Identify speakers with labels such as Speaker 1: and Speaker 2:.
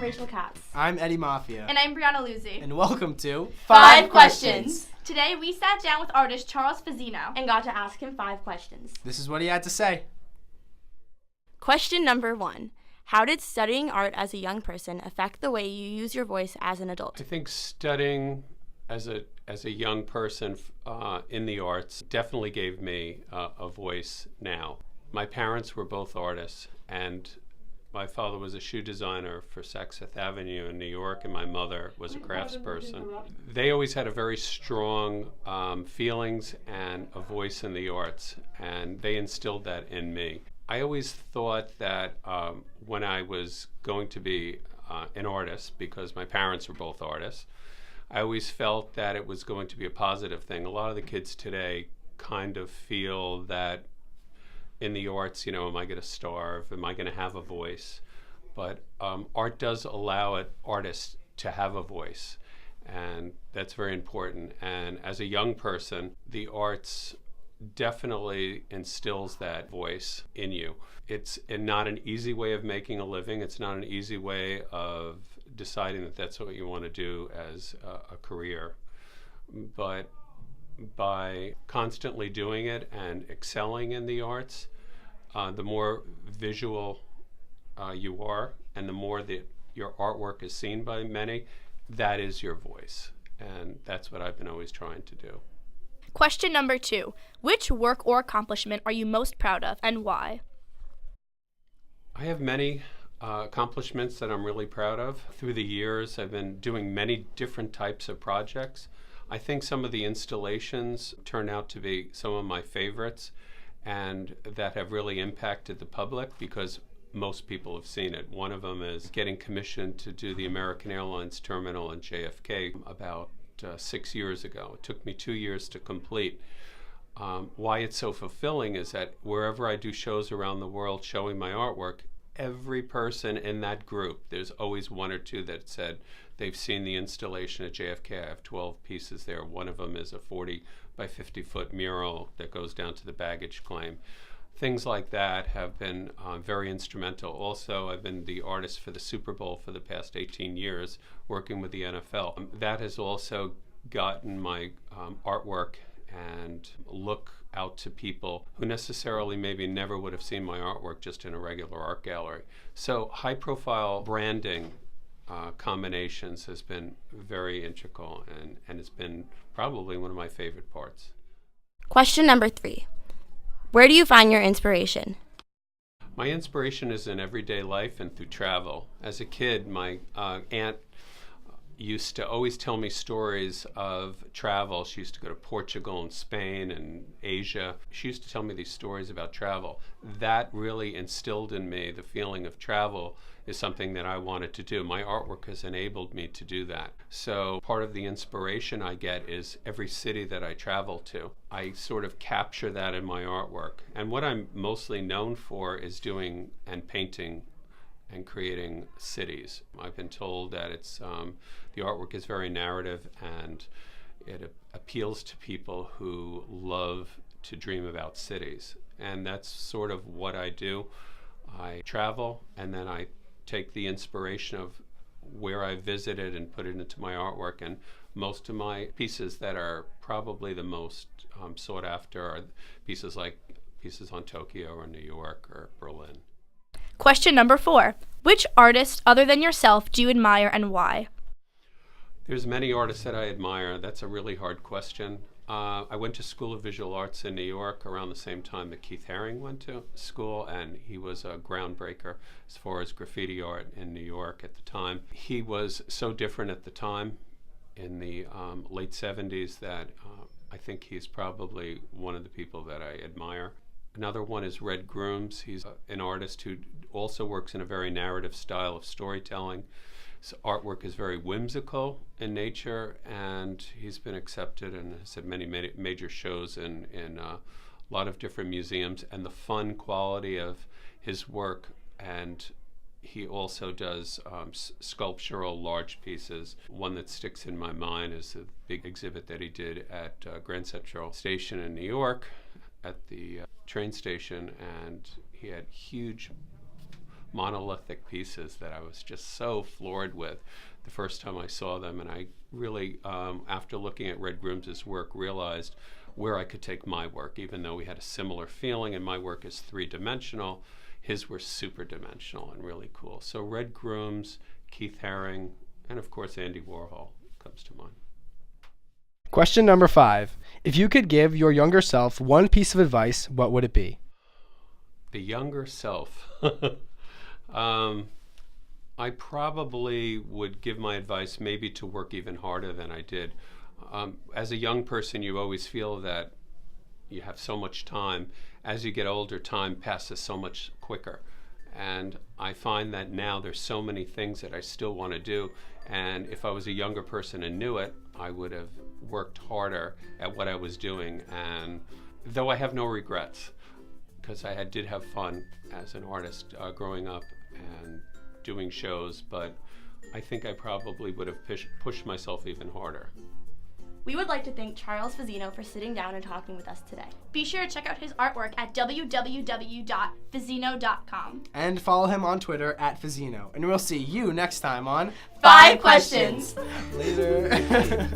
Speaker 1: Katz.
Speaker 2: I'm Eddie Maffia.
Speaker 1: And I'm Briana Luzi.
Speaker 2: And welcome to
Speaker 1: 5 Questions. Today we sat down with artist Charles Fazzino and got to ask him 5 questions.
Speaker 2: This is what he had to say.
Speaker 3: Question number 1. How did studying art as a young person affect the way you use your voice as an adult?
Speaker 4: I think studying as a young person in the arts definitely gave me a voice now. My parents were both artists, and my father was a shoe designer for Saks Fifth Avenue in New York, and my mother was a craftsperson. They always had a very strong feelings and a voice in the arts, and they instilled that in me. I always thought that when I was going to be an artist, because my parents were both artists, I always felt that it was going to be a positive thing. A lot of the kids today kind of feel that in the arts, am I going to starve? Am I going to have a voice? But art does allow artists to have a voice, and that's very important. And as a young person, the arts definitely instills that voice in you. It's not an easy way of making a living. It's not an easy way of deciding that that's what you want to do as a career. But by constantly doing it and excelling in the arts, the more visual you are, and the more that your artwork is seen by many, that is your voice. And that's what I've been always trying to do.
Speaker 3: Question number 2. Which work or accomplishment are you most proud of, and why?
Speaker 4: I have many accomplishments that I'm really proud of. Through the years, I've been doing many different types of projects. I think some of the installations turn out to be some of my favorites, and that have really impacted the public because most people have seen it. One of them is getting commissioned to do the American Airlines terminal in JFK about 6 years ago. It took me 2 years to complete. Why it's so fulfilling is that wherever I do shows around the world showing my artwork, every person in that group, there's always one or two that said they've seen the installation at JFK. I have 12 pieces there. One of them is a 40 by 50 foot mural that goes down to the baggage claim. Things like that have been very instrumental. Also, I've been the artist for the Super Bowl for the past 18 years, working with the NFL. That has also gotten my artwork and look out to people who necessarily maybe never would have seen my artwork just in a regular art gallery. So high-profile branding combinations has been very integral, and it's been probably one of my favorite parts.
Speaker 3: Question number 3. Where do you find your inspiration?
Speaker 4: My inspiration is in everyday life and through travel. As a kid, my aunt used to always tell me stories of travel. She used to go to Portugal and Spain and Asia. She used to tell me these stories about travel. That really instilled in me the feeling of travel is something that I wanted to do. My artwork has enabled me to do that. So part of the inspiration I get is every city that I travel to, I sort of capture that in my artwork. And what I'm mostly known for is doing and painting and creating cities. I've been told that it's the artwork is very narrative, and it appeals to people who love to dream about cities. And that's sort of what I do. I travel, and then I take the inspiration of where I visited and put it into my artwork. And most of my pieces that are probably the most sought after are pieces on Tokyo or New York or Berlin.
Speaker 3: Question number 4. Which artist other than yourself do you admire, and why?
Speaker 4: There's many artists that I admire. That's a really hard question. I went to School of Visual Arts in New York around the same time that Keith Haring went to school, and he was a groundbreaker as far as graffiti art in New York at the time. He was so different at the time in the late 70s that I think he's probably one of the people that I admire. Another one is Red Grooms. He's an artist who also works in a very narrative style of storytelling. His artwork is very whimsical in nature, and he's been accepted and has had many major shows in a lot of different museums, and the fun quality of his work. And he also does sculptural large pieces. One that sticks in my mind is a big exhibit that he did at Grand Central Station in New York at the train station, and he had huge monolithic pieces that I was just so floored with the first time I saw them. And I really, after looking at Red Grooms' work, realized where I could take my work, even though we had a similar feeling, and my work is three-dimensional. His were super-dimensional and really cool. So Red Grooms, Keith Haring, and of course Andy Warhol comes to mind.
Speaker 2: Question number 5. If you could give your younger self one piece of advice, what would it be?
Speaker 4: The younger self. I probably would give my advice maybe to work even harder than I did. As a young person, you always feel that you have so much time. As you get older, time passes so much quicker. And I find that now there's so many things that I still want to do. And if I was a younger person and knew it, I would have worked harder at what I was doing. And though I have no regrets, because I did have fun as an artist growing up and doing shows, but I think I probably would have pushed myself even harder.
Speaker 3: We would like to thank Charles Fazzino for sitting down and talking with us today.
Speaker 1: Be sure to check out his artwork at www.fazzino.com.
Speaker 2: And follow him on Twitter at Fazzino. And we'll see you next time on
Speaker 1: 5 questions.
Speaker 2: Later.